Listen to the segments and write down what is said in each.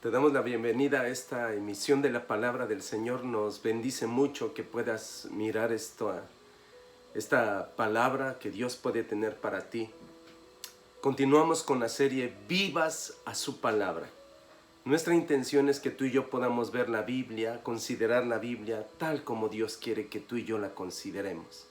Te damos la bienvenida a esta emisión de la Palabra del Señor. Nos bendice mucho que puedas mirar esta palabra que Dios puede tener para ti. Continuamos con la serie Vivas a su Palabra. Nuestra intención es que tú y yo podamos ver la Biblia, considerar la Biblia tal como Dios quiere que tú y yo la consideremos.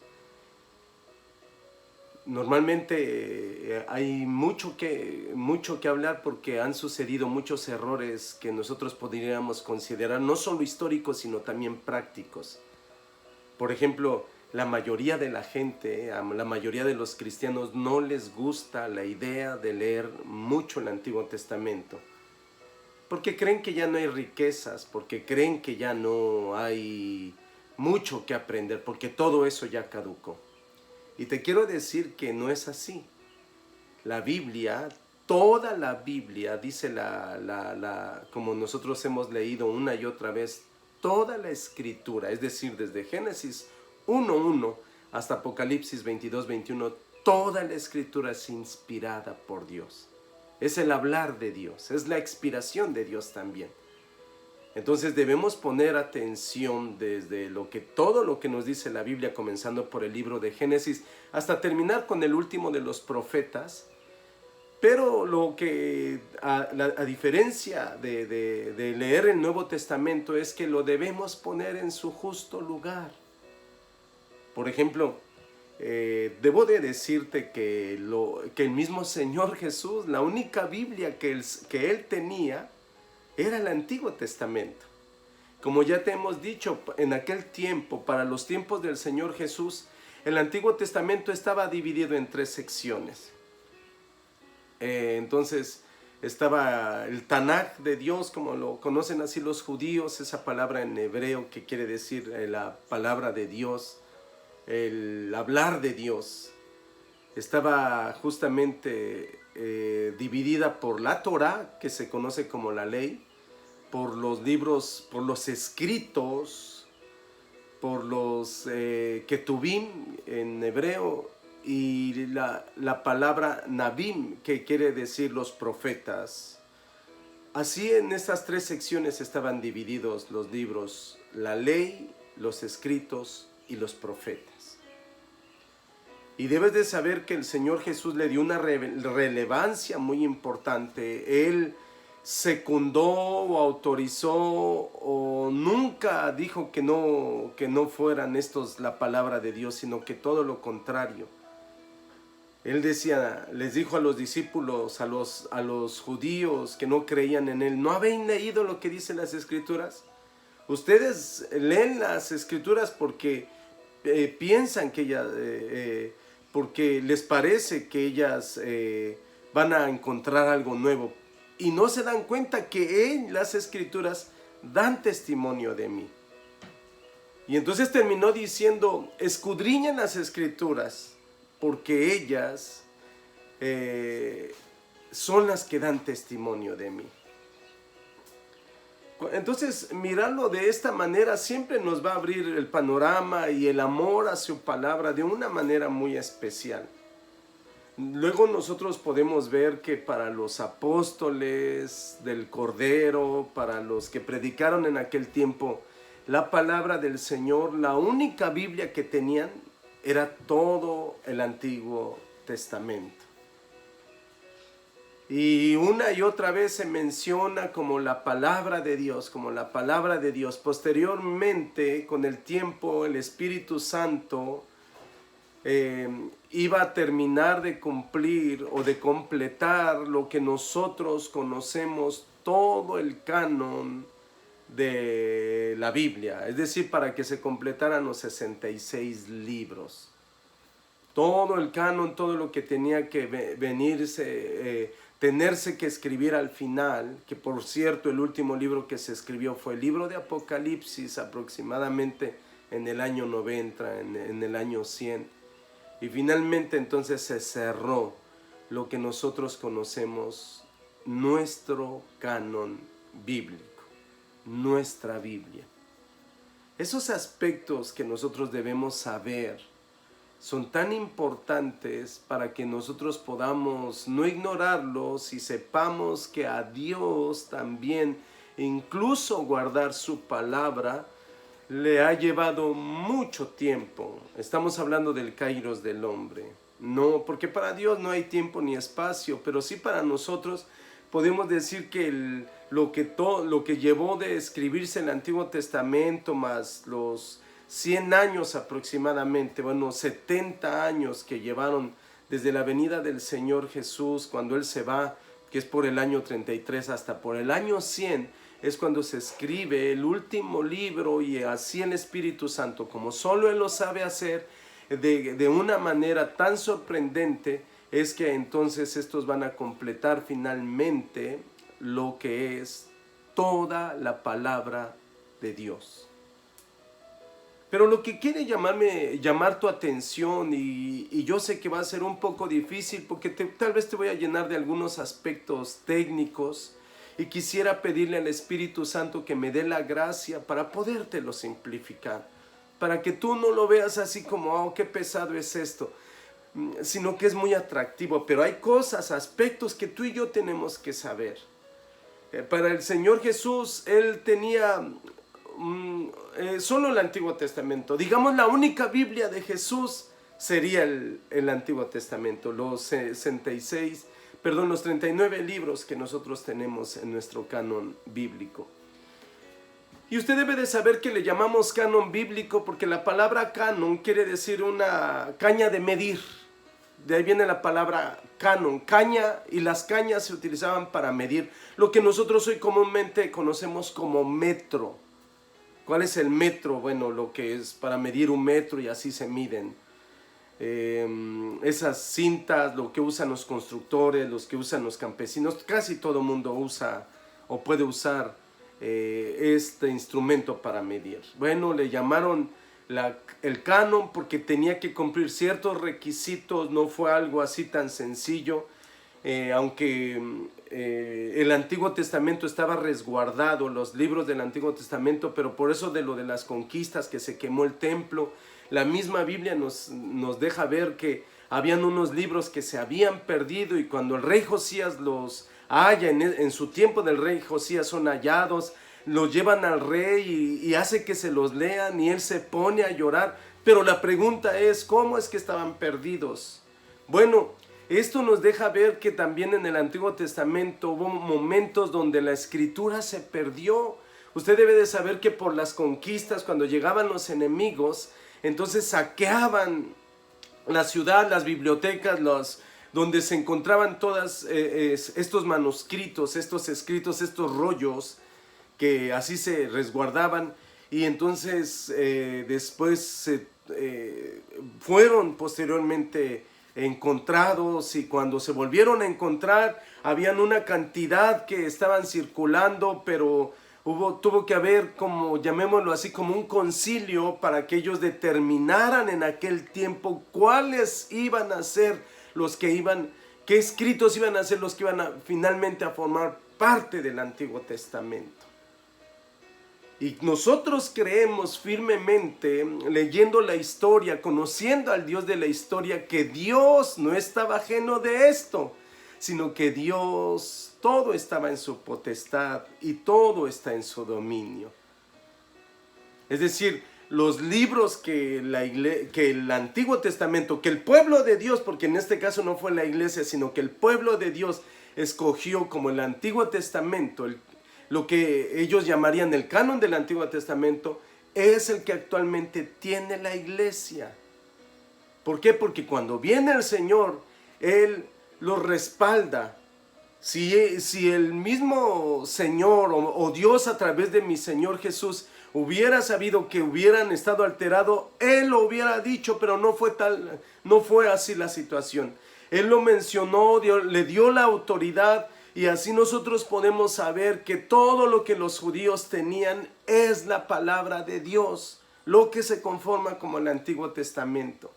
Normalmente hay mucho que hablar porque han sucedido muchos errores que nosotros podríamos considerar no solo históricos sino también prácticos. Por ejemplo, la mayoría de la gente, la mayoría de los cristianos no les gusta la idea de leer mucho el Antiguo Testamento porque creen que ya no hay riquezas, porque creen que ya no hay mucho que aprender, porque todo eso ya caducó. Y te quiero decir que no es así. La Biblia, toda la Biblia, dice como nosotros hemos leído una y otra vez, toda la Escritura, es decir, desde Génesis 1:1 hasta Apocalipsis 22:21, toda la Escritura es inspirada por Dios. Es el hablar de Dios, es la expiración de Dios también. Entonces debemos poner atención desde todo lo que nos dice la Biblia, comenzando por el libro de Génesis hasta terminar con el último de los profetas. Pero a diferencia de leer el Nuevo Testamento es que lo debemos poner en su justo lugar. Por ejemplo, debo de decirte que el mismo Señor Jesús, la única Biblia que él tenía, era el Antiguo Testamento. Como ya te hemos dicho, en aquel tiempo, para los tiempos del Señor Jesús, el Antiguo Testamento estaba dividido en 3 secciones. Entonces estaba el Tanaj de Dios, como lo conocen así los judíos, esa palabra en hebreo que quiere decir la palabra de Dios, el hablar de Dios. Estaba justamente dividida por la Torá, que se conoce como la ley, por los libros, por los escritos, por los ketubim en hebreo, y la palabra nabim, que quiere decir los profetas. Así en estas 3 secciones estaban divididos los libros: la ley, los escritos y los profetas. Y debes de saber que el Señor Jesús le dio una relevancia muy importante. Él secundó o autorizó o nunca dijo que no fueran estos la palabra de Dios, sino que todo lo contrario. Él les dijo a los discípulos, a los judíos que no creían en él: ¿no habéis leído lo que dicen las Escrituras? Ustedes leen las Escrituras porque piensan que ellas, porque les parece que ellas van a encontrar algo nuevo, y no se dan cuenta que en las Escrituras dan testimonio de mí. Y entonces terminó diciendo: escudriñen las Escrituras, porque ellas son las que dan testimonio de mí. Entonces, mirarlo de esta manera siempre nos va a abrir el panorama y el amor a su palabra de una manera muy especial. Luego nosotros podemos ver que para los apóstoles del Cordero, para los que predicaron en aquel tiempo la palabra del Señor, la única Biblia que tenían era todo el Antiguo Testamento. Y una y otra vez se menciona como la palabra de Dios, como la palabra de Dios. Posteriormente, con el tiempo, el Espíritu Santo iba a terminar de cumplir o de completar lo que nosotros conocemos, todo el canon de la Biblia. Es decir, para que se completaran los 66 libros. Todo el canon, todo lo que tenía que tenerse que escribir al final, que por cierto el último libro que se escribió fue el libro de Apocalipsis, aproximadamente en el año 90, en el año 100. Y finalmente entonces se cerró lo que nosotros conocemos, nuestro canon bíblico, nuestra Biblia. Esos aspectos que nosotros debemos saber son tan importantes para que nosotros podamos no ignorarlos y sepamos que a Dios también, incluso guardar su palabra, le ha llevado mucho tiempo. Estamos hablando del kairos del hombre. No, porque para Dios no hay tiempo ni espacio, pero sí para nosotros podemos decir que lo que llevó de escribirse el Antiguo Testamento más los 100 años aproximadamente, 70 años que llevaron desde la venida del Señor Jesús, cuando Él se va, que es por el año 33, hasta por el año 100, es cuando se escribe el último libro, y así el Espíritu Santo, como solo Él lo sabe hacer, de una manera tan sorprendente, es que entonces estos van a completar finalmente lo que es toda la palabra de Dios. Pero lo que quiere llamar tu atención, y yo sé que va a ser un poco difícil porque tal vez te voy a llenar de algunos aspectos técnicos, y quisiera pedirle al Espíritu Santo que me dé la gracia para podértelo simplificar, para que tú no lo veas así como, oh, qué pesado es esto, sino que es muy atractivo. Pero hay cosas, aspectos que tú y yo tenemos que saber. Para el Señor Jesús, Él tenía solo el Antiguo Testamento. Digamos, la única Biblia de Jesús sería el Antiguo Testamento, los 39 libros que nosotros tenemos en nuestro canon bíblico. Y usted debe de saber que le llamamos canon bíblico porque la palabra canon quiere decir una caña de medir. De ahí viene la palabra canon, caña, y las cañas se utilizaban para medir lo que nosotros hoy comúnmente conocemos como metro. ¿Cuál es el metro? Bueno, lo que es para medir un metro, y así se miden. Esas cintas, lo que usan los constructores, los que usan los campesinos, casi todo mundo usa o puede usar este instrumento para medir. Bueno, le llamaron el canon porque tenía que cumplir ciertos requisitos, no fue algo así tan sencillo, aunque el Antiguo Testamento estaba resguardado, los libros del Antiguo Testamento, pero por eso de lo de las conquistas, que se quemó el templo, la misma Biblia nos deja ver que habían unos libros que se habían perdido, y cuando el rey Josías los halla, en su tiempo del rey Josías son hallados, los llevan al rey y hace que se los lean, y él se pone a llorar. Pero la pregunta es, ¿cómo es que estaban perdidos? Bueno, esto nos deja ver que también en el Antiguo Testamento hubo momentos donde la escritura se perdió. Usted debe de saber que por las conquistas, cuando llegaban los enemigos, entonces saqueaban la ciudad, las bibliotecas, donde se encontraban todos estos manuscritos, estos escritos, estos rollos, que así se resguardaban, y entonces después fueron posteriormente encontrados, y cuando se volvieron a encontrar, habían una cantidad que estaban circulando, pero tuvo que haber, como llamémoslo así, como un concilio para que ellos determinaran en aquel tiempo cuáles iban a ser los que qué escritos iban a ser los que iban finalmente a formar parte del Antiguo Testamento. Y nosotros creemos firmemente, leyendo la historia, conociendo al Dios de la historia, que Dios no estaba ajeno de esto, sino que Dios, todo estaba en su potestad y todo está en su dominio. Es decir, los libros que el Antiguo Testamento, que el pueblo de Dios, porque en este caso no fue la iglesia, sino que el pueblo de Dios escogió como el Antiguo Testamento, lo que ellos llamarían el canon del Antiguo Testamento, es el que actualmente tiene la iglesia. ¿Por qué? Porque cuando viene el Señor, Él los respalda. Si el mismo Señor o Dios a través de mi Señor Jesús hubiera sabido que hubieran estado alterados, Él lo hubiera dicho, pero no fue así la situación. Él lo mencionó, le dio la autoridad, y así nosotros podemos saber que todo lo que los judíos tenían es la palabra de Dios, lo que se conforma como el Antiguo Testamento.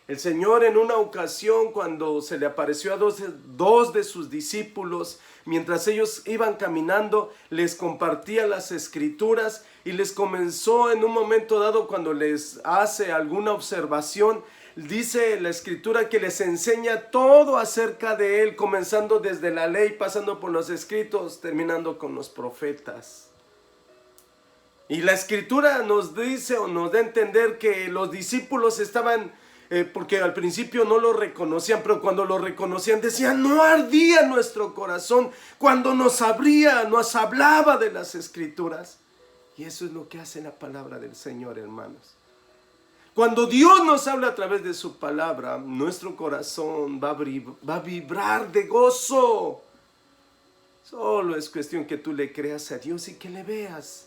El Señor, en una ocasión, cuando se le apareció a dos de sus discípulos, mientras ellos iban caminando, les compartía las escrituras, y les comenzó en un momento dado, cuando les hace alguna observación, Dice la Escritura que les enseña todo acerca de Él, comenzando desde la ley, pasando por los escritos, terminando con los profetas. Y la Escritura nos dice o nos da a entender que los discípulos estaban, porque al principio no lo reconocían, pero cuando lo reconocían decían, no ardía nuestro corazón cuando nos hablaba de las Escrituras. Y eso es lo que hace la palabra del Señor, hermanos. Cuando Dios nos habla a través de su palabra, nuestro corazón va a vibrar de gozo. Solo es cuestión que tú le creas a Dios y que le veas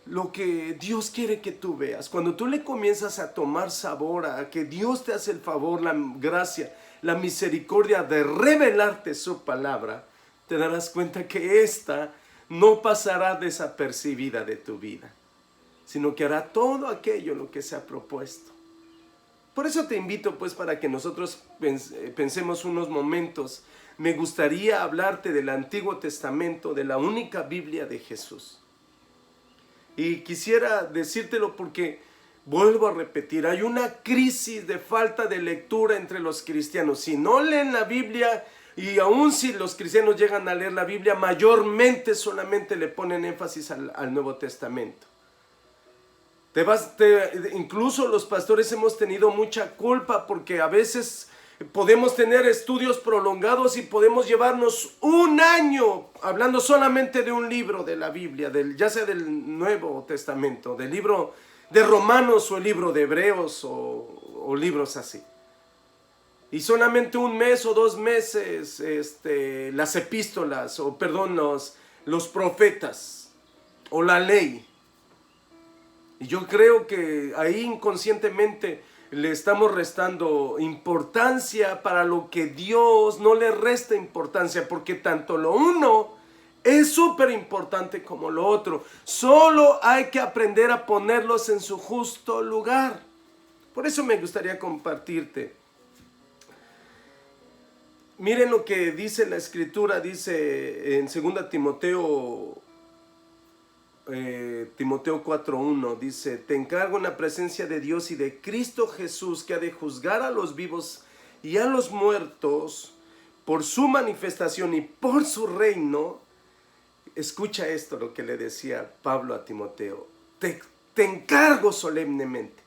lo que Dios quiere que tú veas. Cuando tú le comienzas a tomar sabor a que Dios te hace el favor, la gracia, la misericordia de revelarte su palabra, te darás cuenta que esta no pasará desapercibida de tu vida, sino que hará todo aquello lo que se ha propuesto. Por eso te invito pues para que nosotros pensemos unos momentos. Me gustaría hablarte del Antiguo Testamento, de la única Biblia de Jesús. Y quisiera decírtelo porque, vuelvo a repetir, hay una crisis de falta de lectura entre los cristianos. Si no leen la Biblia, y aun si los cristianos llegan a leer la Biblia, mayormente solamente le ponen énfasis al Nuevo Testamento. Incluso los pastores hemos tenido mucha culpa porque a veces podemos tener estudios prolongados y podemos llevarnos un año hablando solamente de un libro de la Biblia, ya sea del Nuevo Testamento, del libro de Romanos o el libro de Hebreos o libros así. Y solamente un mes o 2 meses las epístolas, los profetas o la ley. Y yo creo que ahí inconscientemente le estamos restando importancia para lo que Dios no le resta importancia, porque tanto lo uno es súper importante como lo otro. Solo hay que aprender a ponerlos en su justo lugar. Por eso me gustaría compartirte. Miren lo que dice la Escritura, dice en 2 Timoteo 4:1, dice: te encargo en la presencia de Dios y de Cristo Jesús, que ha de juzgar a los vivos y a los muertos por su manifestación y por su reino. Escucha esto, lo que le decía Pablo a Timoteo: te encargo solemnemente,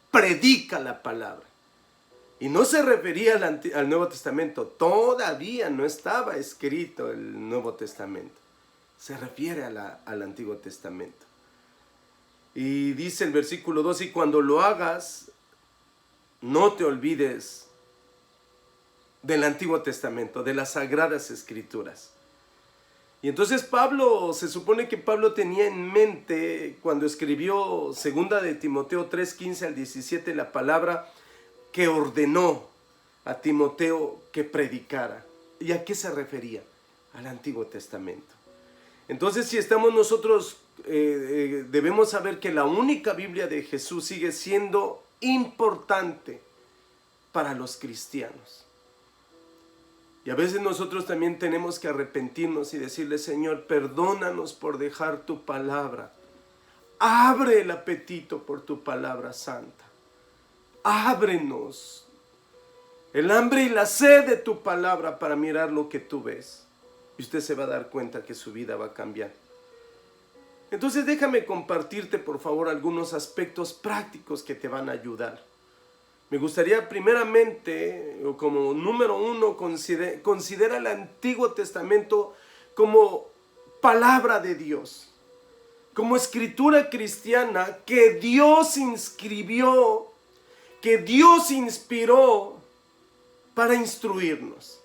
predica la palabra. Y no se refería al Nuevo Testamento, todavía no estaba escrito el Nuevo Testamento. Se refiere al Antiguo Testamento. Y dice el versículo 2, y cuando lo hagas, no te olvides del Antiguo Testamento, de las Sagradas Escrituras. Y entonces se supone que Pablo tenía en mente, cuando escribió 2 de Timoteo 3:15 al 17, la palabra que ordenó a Timoteo que predicara. ¿Y a qué se refería? Al Antiguo Testamento. Entonces, si estamos nosotros, debemos saber que la única Biblia de Jesús sigue siendo importante para los cristianos. Y a veces nosotros también tenemos que arrepentirnos y decirle: Señor, perdónanos por dejar tu palabra. Abre el apetito por tu palabra santa. Ábrenos el hambre y la sed de tu palabra para mirar lo que tú ves. Y usted se va a dar cuenta que su vida va a cambiar. Entonces déjame compartirte por favor algunos aspectos prácticos que te van a ayudar. Me gustaría primeramente, o como número 1, considera el Antiguo Testamento como palabra de Dios, como escritura cristiana que Dios inscribió, que Dios inspiró para instruirnos.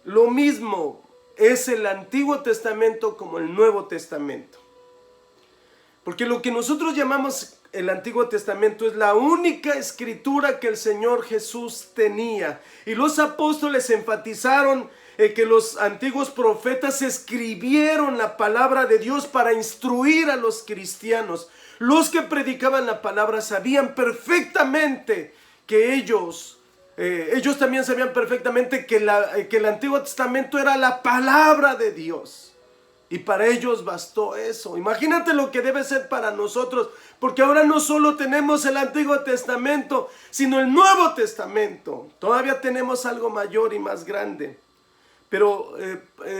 Lo mismo es el Antiguo Testamento como el Nuevo Testamento. Porque lo que nosotros llamamos el Antiguo Testamento es la única escritura que el Señor Jesús tenía. Y los apóstoles enfatizaron que los antiguos profetas escribieron la palabra de Dios para instruir a los cristianos. Los que predicaban la palabra sabían perfectamente que ellos también sabían perfectamente que el Antiguo Testamento era la palabra de Dios. Y para ellos bastó eso. Imagínate lo que debe ser para nosotros, porque ahora no solo tenemos el Antiguo Testamento, sino el Nuevo Testamento. Todavía tenemos algo mayor y más grande. Pero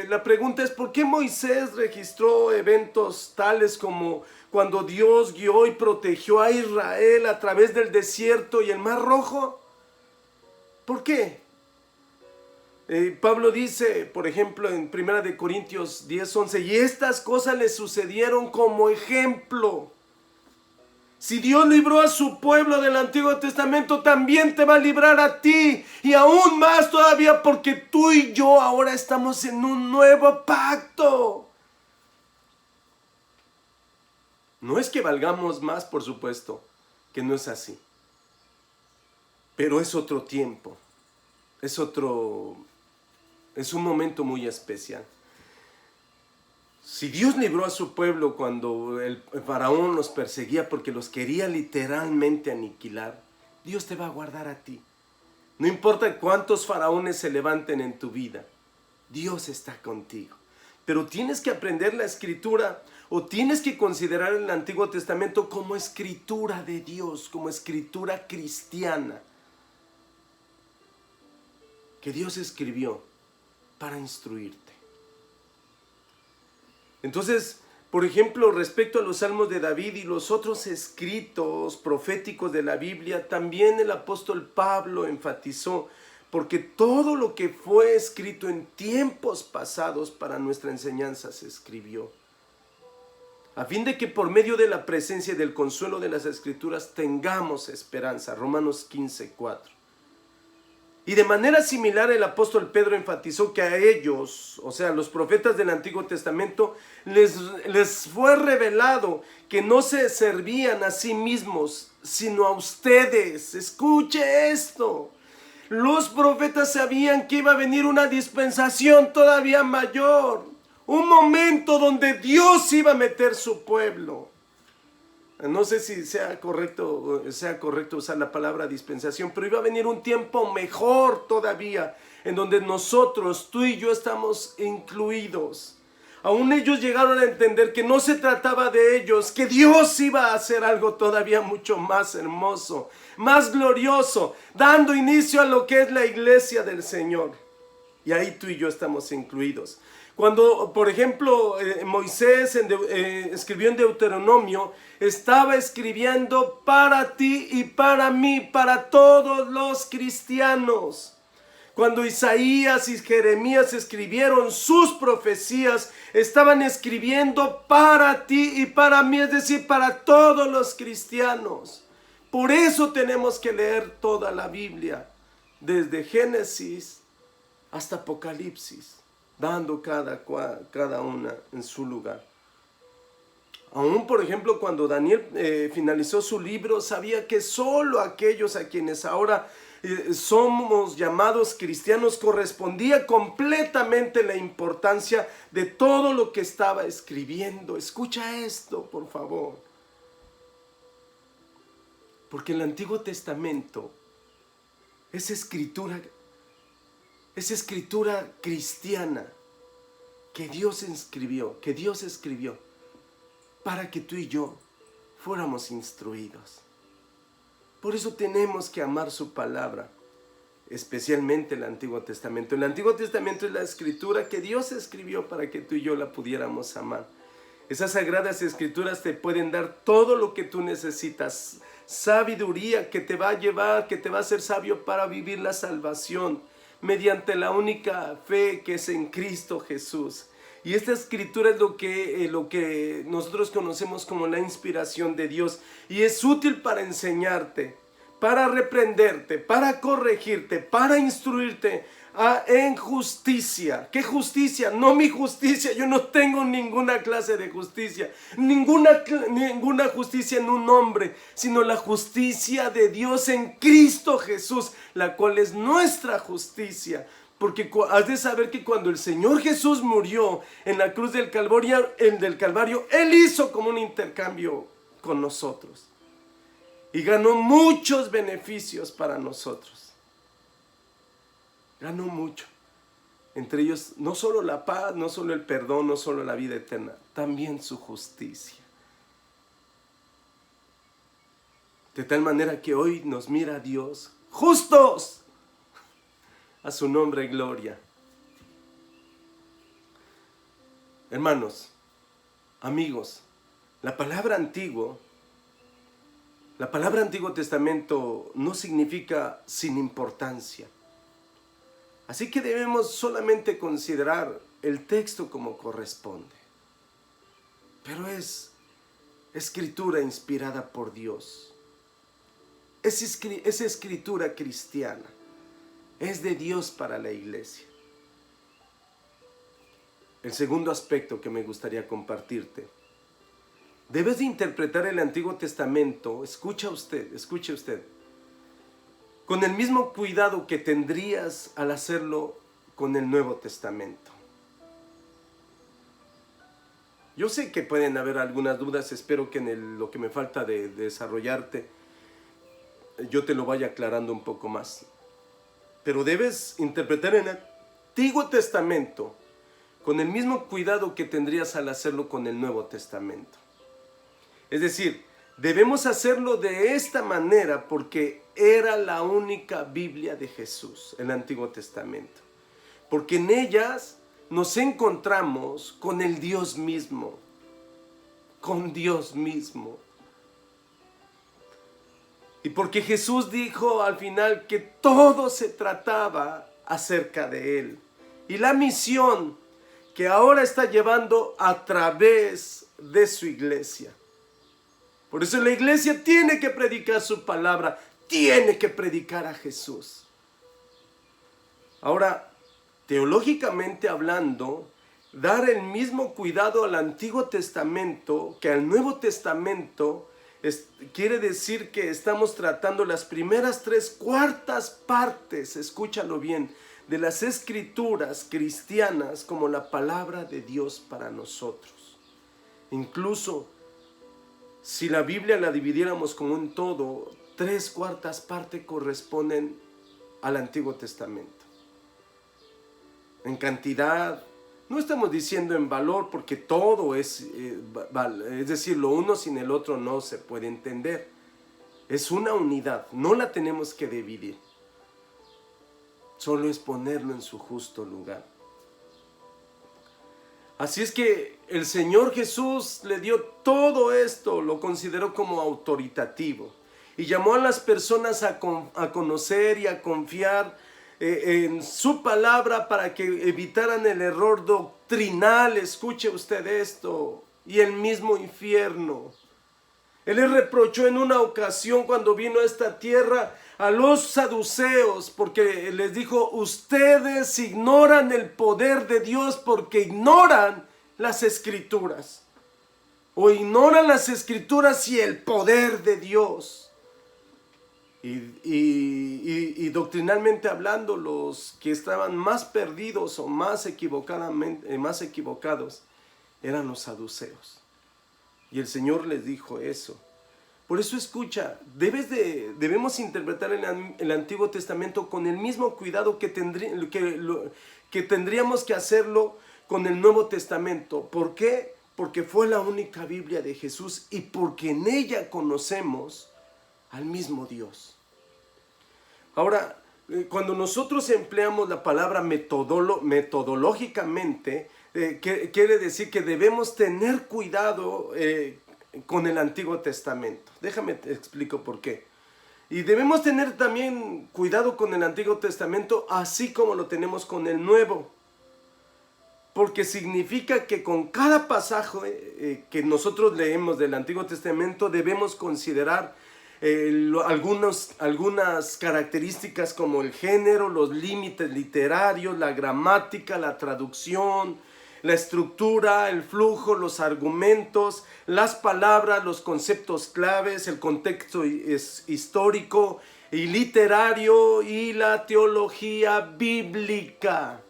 la pregunta es, ¿por qué Moisés registró eventos tales como cuando Dios guió y protegió a Israel a través del desierto y el Mar Rojo? ¿Por qué? Pablo dice, por ejemplo, en 1 Corintios 10:11, y estas cosas le sucedieron como ejemplo. Si Dios libró a su pueblo del Antiguo Testamento, también te va a librar a ti. Y aún más todavía, porque tú y yo ahora estamos en un nuevo pacto. No es que valgamos más, por supuesto, que no es así. Pero es otro tiempo. Es un momento muy especial. Si Dios libró a su pueblo cuando el faraón los perseguía porque los quería literalmente aniquilar, Dios te va a guardar a ti. No importa cuántos faraones se levanten en tu vida, Dios está contigo. Pero tienes que aprender la escritura o tienes que considerar el Antiguo Testamento como escritura de Dios, como escritura cristiana, que Dios escribió para instruirte. Entonces, por ejemplo, respecto a los salmos de David y los otros escritos proféticos de la Biblia, también el apóstol Pablo enfatizó, porque todo lo que fue escrito en tiempos pasados para nuestra enseñanza se escribió, a fin de que por medio de la presencia y del consuelo de las Escrituras tengamos esperanza. Romanos 15:4. Y de manera similar el apóstol Pedro enfatizó que a ellos, o sea, los profetas del Antiguo Testamento, les fue revelado que no se servían a sí mismos, sino a ustedes. Escuche esto. Los profetas sabían que iba a venir una dispensación todavía mayor, un momento donde Dios iba a meter su pueblo. No sé si sea correcto usar la palabra dispensación, pero iba a venir un tiempo mejor todavía, en donde nosotros, tú y yo, estamos incluidos. Aún ellos llegaron a entender que no se trataba de ellos, que Dios iba a hacer algo todavía mucho más hermoso, más glorioso, dando inicio a lo que es la iglesia del Señor. Y ahí tú y yo estamos incluidos. Cuando, por ejemplo, Moisés escribió en Deuteronomio, estaba escribiendo para ti y para mí, para todos los cristianos. Cuando Isaías y Jeremías escribieron sus profecías, estaban escribiendo para ti y para mí, es decir, para todos los cristianos. Por eso tenemos que leer toda la Biblia, desde Génesis hasta Apocalipsis, dando cada una en su lugar. Aún, por ejemplo, cuando Daniel finalizó su libro, sabía que solo aquellos a quienes ahora somos llamados cristianos correspondía completamente la importancia de todo lo que estaba escribiendo. Escucha esto, por favor. Porque el Antiguo Testamento es escritura cristiana que Dios escribió para que tú y yo fuéramos instruidos. Por eso tenemos que amar su palabra, especialmente el Antiguo Testamento. El Antiguo Testamento es la escritura que Dios escribió para que tú y yo la pudiéramos amar. Esas sagradas escrituras te pueden dar todo lo que tú necesitas, sabiduría que te va a llevar, que te va a hacer sabio para vivir la salvación mediante la única fe que es en Cristo Jesús. Y esta escritura es lo que nosotros conocemos como la inspiración de Dios. Y es útil para enseñarte, para reprenderte, para corregirte, para instruirte en justicia. ¿Qué justicia? No mi justicia. Yo no tengo ninguna clase de justicia. Ninguna justicia en un hombre, sino la justicia de Dios en Cristo Jesús, la cual es nuestra justicia. Porque has de saber que cuando el Señor Jesús murió en la cruz del Calvario, Él hizo como un intercambio con nosotros. Y ganó muchos beneficios para nosotros. Ganó mucho. Entre ellos no solo la paz, no solo el perdón, no solo la vida eterna, también su justicia. De tal manera que hoy nos mira Dios, justos, a su nombre gloria. Hermanos, amigos, la palabra Antiguo Testamento no significa sin importancia. Así que debemos solamente considerar el texto como corresponde. Pero es escritura inspirada por Dios. Es escritura cristiana. Es de Dios para la iglesia. El segundo aspecto que me gustaría compartirte. Debes de interpretar el Antiguo Testamento, escuche usted, con el mismo cuidado que tendrías al hacerlo con el Nuevo Testamento. Yo sé que pueden haber algunas dudas, espero que en lo que me falta de desarrollarte, yo te lo vaya aclarando un poco más. Pero debes interpretar el Antiguo Testamento con el mismo cuidado que tendrías al hacerlo con el Nuevo Testamento. Es decir, debemos hacerlo de esta manera porque era la única Biblia de Jesús, el Antiguo Testamento. Porque en ellas nos encontramos con el Dios mismo, con Dios mismo. Y porque Jesús dijo al final que todo se trataba acerca de Él. Y la misión que ahora está llevando a través de su iglesia. Por eso la iglesia tiene que predicar su palabra, tiene que predicar a Jesús. Ahora, teológicamente hablando, dar el mismo cuidado al Antiguo Testamento que al Nuevo Testamento quiere decir que estamos tratando las primeras 3/4 partes, escúchalo bien, de las escrituras cristianas como la palabra de Dios para nosotros. Incluso si la Biblia la dividiéramos como un todo, 3/4 partes corresponden al Antiguo Testamento. En cantidad, no estamos diciendo en valor porque todo es decir, lo uno sin el otro no se puede entender. Es una unidad, no la tenemos que dividir. Solo es ponerlo en su justo lugar. Así es que el Señor Jesús le dio todo esto, lo consideró como autoritativo y llamó a las personas a conocer y a confiar en su palabra para que evitaran el error doctrinal, escuche usted esto, y el mismo infierno. Él les reprochó en una ocasión cuando vino a esta tierra a los saduceos, porque les dijo, ustedes ignoran el poder de Dios porque ignoran las escrituras. O ignoran las escrituras y el poder de Dios. Y doctrinalmente hablando, los que estaban más perdidos o más equivocados eran los saduceos. Y el Señor les dijo eso. Por eso escucha, debemos interpretar el Antiguo Testamento con el mismo cuidado que tendríamos que hacerlo con el Nuevo Testamento. ¿Por qué? Porque fue la única Biblia de Jesús y porque en ella conocemos al mismo Dios. Ahora, cuando nosotros empleamos la palabra metodológicamente, quiere decir que debemos tener cuidado con el Antiguo Testamento. Déjame te explico por qué. Y debemos tener también cuidado con el Antiguo Testamento, así como lo tenemos con el Nuevo. Porque significa que con cada pasaje que nosotros leemos del Antiguo Testamento debemos considerar algunas características como el género, los límites literarios, la gramática, la traducción, la estructura, el flujo, los argumentos, las palabras, los conceptos claves, el contexto histórico y literario y la teología bíblica.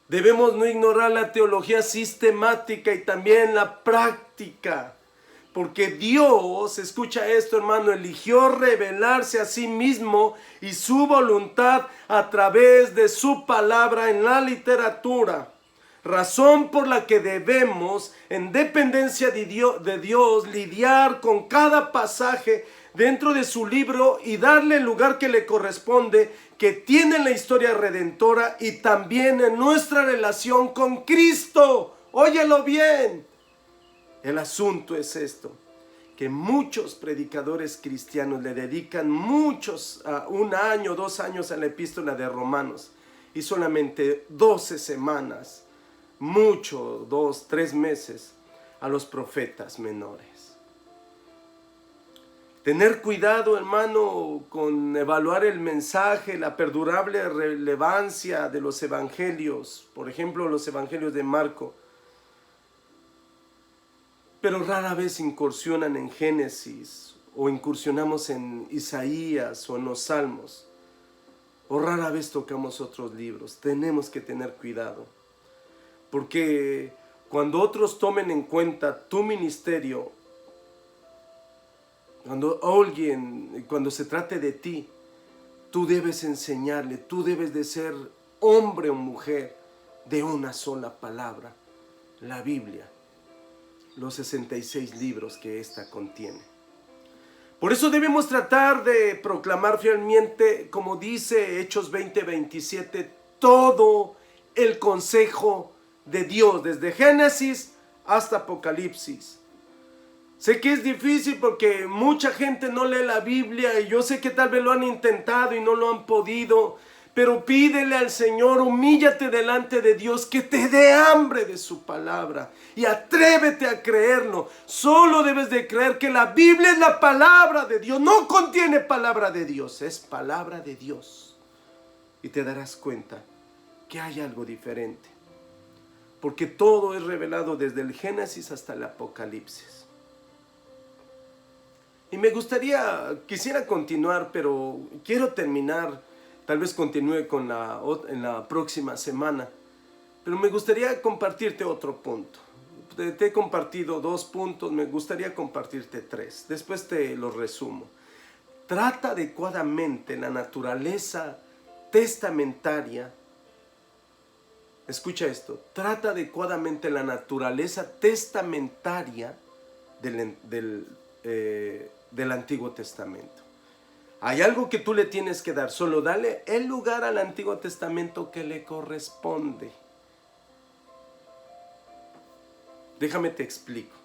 Debemos no ignorar la teología sistemática y también la práctica. Porque Dios, escucha esto hermano, eligió revelarse a sí mismo y su voluntad a través de su palabra en la literatura. Razón por la que debemos, en dependencia de Dios, lidiar con cada pasaje dentro de su libro y darle el lugar que le corresponde, que tiene en la historia redentora y también en nuestra relación con Cristo. Óyelo bien. El asunto es esto, que muchos predicadores cristianos le dedican un año, 2 años a la epístola de Romanos y solamente 12 semanas, 2, 3 meses a los profetas menores. Tener cuidado, hermano, con evaluar el mensaje, la perdurable relevancia de los evangelios, por ejemplo, los evangelios de Marco, pero rara vez incursionan en Génesis o incursionamos en Isaías o en los Salmos, o rara vez tocamos otros libros. Tenemos que tener cuidado, porque cuando otros tomen en cuenta tu ministerio, cuando se trate de ti, tú debes enseñarle, tú debes de ser hombre o mujer de una sola palabra, la Biblia, los 66 libros que ésta contiene. Por eso debemos tratar de proclamar fielmente, como dice Hechos 20:27, todo el consejo de Dios, desde Génesis hasta Apocalipsis. Sé que es difícil porque mucha gente no lee la Biblia y yo sé que tal vez lo han intentado y no lo han podido, pero pídele al Señor, humíllate delante de Dios, que te dé hambre de su palabra y atrévete a creerlo. Solo debes de creer que la Biblia es la palabra de Dios, no contiene palabra de Dios, es palabra de Dios. Y te darás cuenta que hay algo diferente, porque todo es revelado desde el Génesis hasta el Apocalipsis. Y quisiera continuar, pero quiero terminar, tal vez continúe en la próxima semana, pero me gustaría compartirte otro punto. Te he compartido 2 puntos, me gustaría compartirte 3, después te los resumo. Trata adecuadamente la naturaleza testamentaria. Escucha esto, trata adecuadamente la naturaleza testamentaria del Antiguo Testamento. Hay algo que tú le tienes que dar, solo dale el lugar al Antiguo Testamento que le corresponde. Déjame te explico.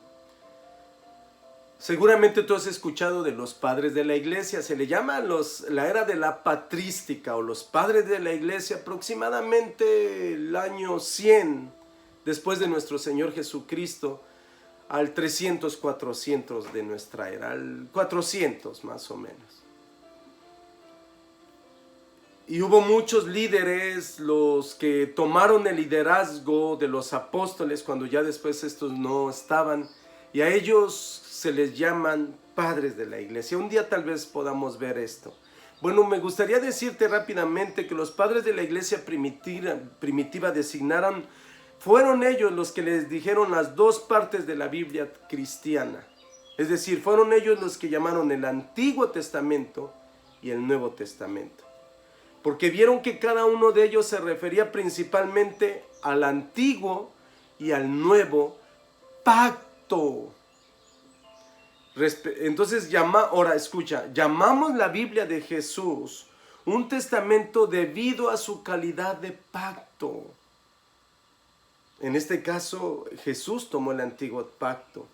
Seguramente tú has escuchado de los padres de la iglesia, se le llama la era de la patrística o los padres de la iglesia, aproximadamente el año 100 después de nuestro Señor Jesucristo, al 300, 400 de nuestra era, al 400 más o menos. Y hubo muchos líderes, los que tomaron el liderazgo de los apóstoles cuando ya después estos no estaban, y a ellos se les llaman padres de la iglesia. Un día tal vez podamos ver esto. Bueno, me gustaría decirte rápidamente que los padres de la iglesia primitiva fueron ellos los que les dijeron las 2 partes de la Biblia cristiana. Es decir, fueron ellos los que llamaron el Antiguo Testamento y el Nuevo Testamento. Porque vieron que cada uno de ellos se refería principalmente al Antiguo y al Nuevo Pacto. Entonces, ahora escucha, llamamos la Biblia de Jesús un testamento debido a su calidad de pacto. En este caso, Jesús tomó el Antiguo Pacto,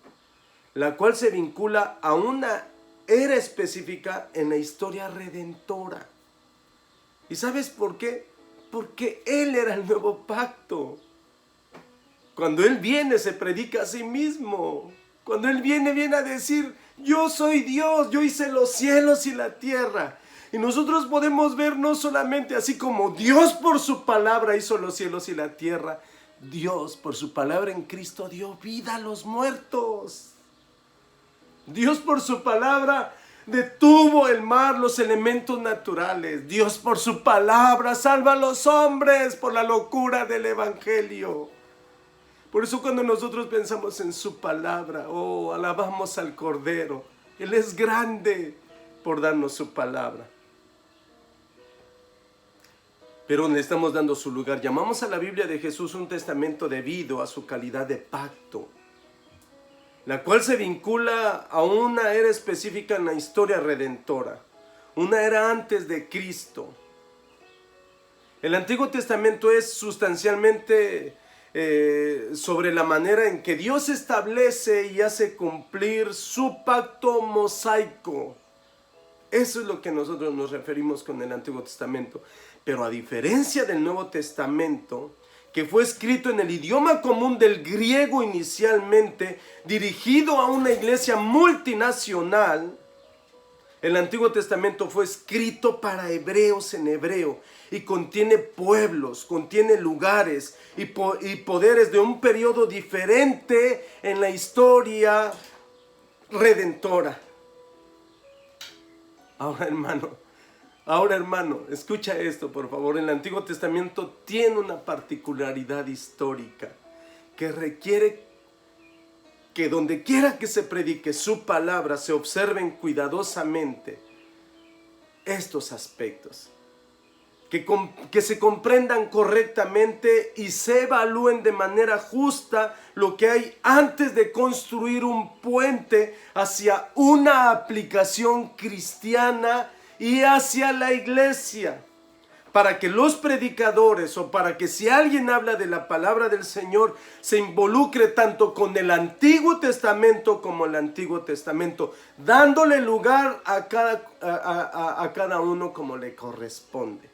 la cual se vincula a una era específica en la historia redentora. ¿Y sabes por qué? Porque Él era el nuevo pacto. Cuando Él viene, se predica a sí mismo. Cuando Él viene a decir, yo soy Dios, yo hice los cielos y la tierra. Y nosotros podemos ver no solamente así como Dios por su palabra hizo los cielos y la tierra, Dios por su palabra en Cristo dio vida a los muertos. Dios por su palabra detuvo el mar, los elementos naturales. Dios por su palabra salva a los hombres por la locura del evangelio. Por eso cuando nosotros pensamos en su palabra, oh, alabamos al Cordero. Él es grande por darnos su palabra. Pero le estamos dando su lugar. Llamamos a la Biblia de Jesús un testamento debido a su calidad de pacto, la cual se vincula a una era específica en la historia redentora, una era antes de Cristo. El Antiguo Testamento es sustancialmente sobre la manera en que Dios establece y hace cumplir su pacto mosaico. Eso es lo que nosotros nos referimos con el Antiguo Testamento. Pero a diferencia del Nuevo Testamento, que fue escrito en el idioma común del griego inicialmente, dirigido a una iglesia multinacional, el Antiguo Testamento fue escrito para hebreos en hebreo y contiene pueblos, contiene lugares y poderes de un periodo diferente en la historia redentora. Ahora hermano, escucha esto por favor. El Antiguo Testamento tiene una particularidad histórica que requiere que donde quiera que se predique su palabra se observen cuidadosamente estos aspectos, que se comprendan correctamente y se evalúen de manera justa lo que hay antes de construir un puente hacia una aplicación cristiana y hacia la iglesia, para que los predicadores o para que si alguien habla de la palabra del Señor se involucre tanto con el Antiguo Testamento como el Antiguo Testamento, dándole lugar a cada uno como le corresponde.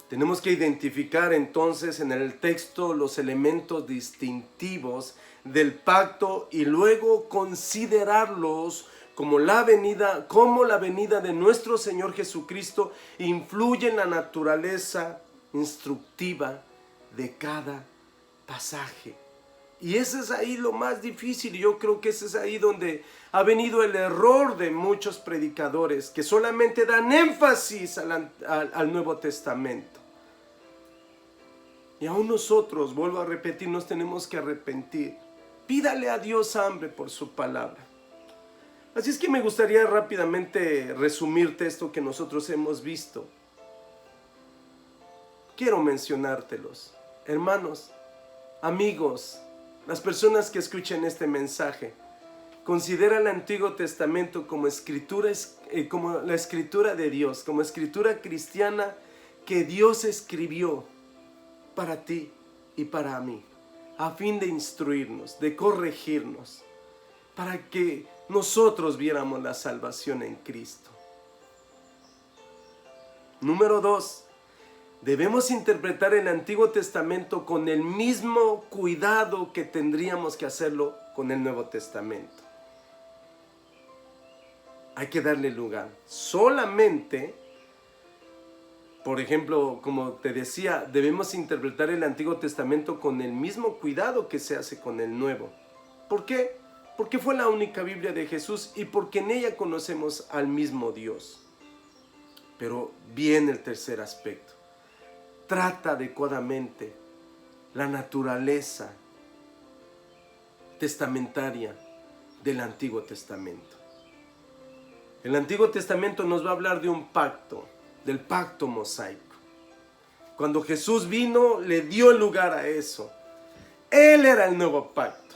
Tenemos que identificar entonces en el texto los elementos distintivos del pacto y luego considerarlos como la venida de nuestro Señor Jesucristo influye en la naturaleza instructiva de cada pasaje. Y ese es ahí lo más difícil. Yo creo que ese es ahí donde ha venido el error de muchos predicadores que solamente dan énfasis al Nuevo Testamento. Y aún nosotros, vuelvo a repetir, nos tenemos que arrepentir. Pídale a Dios hambre por su palabra. Así es que me gustaría rápidamente resumirte esto que nosotros hemos visto. Quiero mencionártelos. Hermanos, amigos, las personas que escuchen este mensaje, considera el Antiguo Testamento como como la escritura de Dios, como escritura cristiana que Dios escribió para ti y para mí, a fin de instruirnos, de corregirnos, para que nosotros viéramos la salvación en Cristo. Número 2. Debemos interpretar el Antiguo Testamento con el mismo cuidado que tendríamos que hacerlo con el Nuevo Testamento. Hay que darle lugar. Solamente, por ejemplo, como te decía, debemos interpretar el Antiguo Testamento con el mismo cuidado que se hace con el Nuevo. ¿Por qué? Porque fue la única Biblia de Jesús y porque en ella conocemos al mismo Dios. Pero viene el tercer aspecto. Trata adecuadamente la naturaleza testamentaria del Antiguo Testamento. El Antiguo Testamento nos va a hablar de un pacto, del pacto mosaico. Cuando Jesús vino, le dio lugar a eso. Él era el nuevo pacto.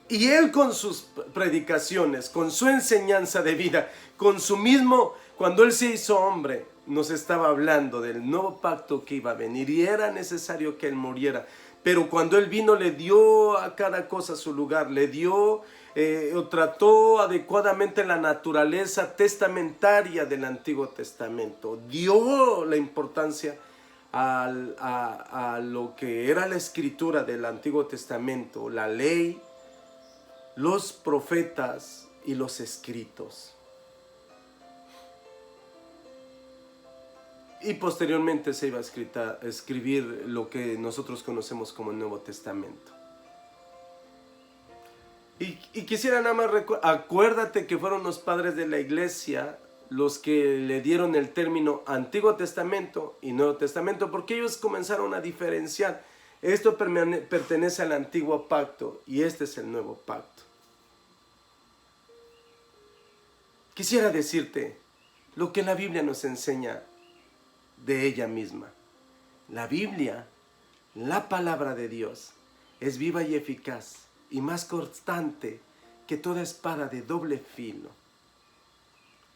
Y Él con sus predicaciones, con su enseñanza de vida, con su mismo, cuando Él se hizo hombre, nos estaba hablando del nuevo pacto que iba a venir y era necesario que Él muriera. Pero cuando Él vino le dio a cada cosa su lugar, le dio, trató adecuadamente la naturaleza testamentaria del Antiguo Testamento. Dio la importancia a lo que era la escritura del Antiguo Testamento, la ley, los profetas y los escritos. Y posteriormente se iba a escribir lo que nosotros conocemos como el Nuevo Testamento. Y quisiera nada más acuérdate que fueron los padres de la iglesia los que le dieron el término Antiguo Testamento y Nuevo Testamento, porque ellos comenzaron a diferenciar. Esto pertenece al antiguo pacto y este es el nuevo pacto. Quisiera decirte lo que la Biblia nos enseña de ella misma. La Biblia, la palabra de Dios, es viva y eficaz y más constante que toda espada de doble filo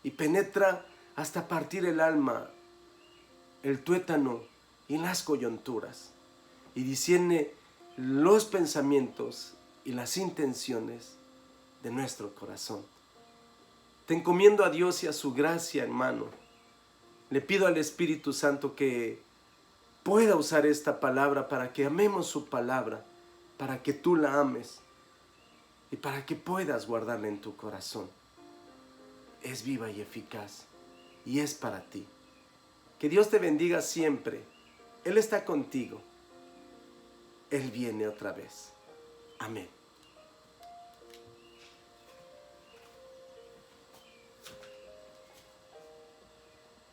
y penetra hasta partir el alma, el tuétano y las coyunturas y discierne los pensamientos y las intenciones de nuestro corazón. Te encomiendo a Dios y a su gracia, hermano. Le pido al Espíritu Santo que pueda usar esta palabra para que amemos su palabra, para que tú la ames y para que puedas guardarla en tu corazón. Es viva y eficaz y es para ti. Que Dios te bendiga siempre. Él está contigo. Él viene otra vez. Amén.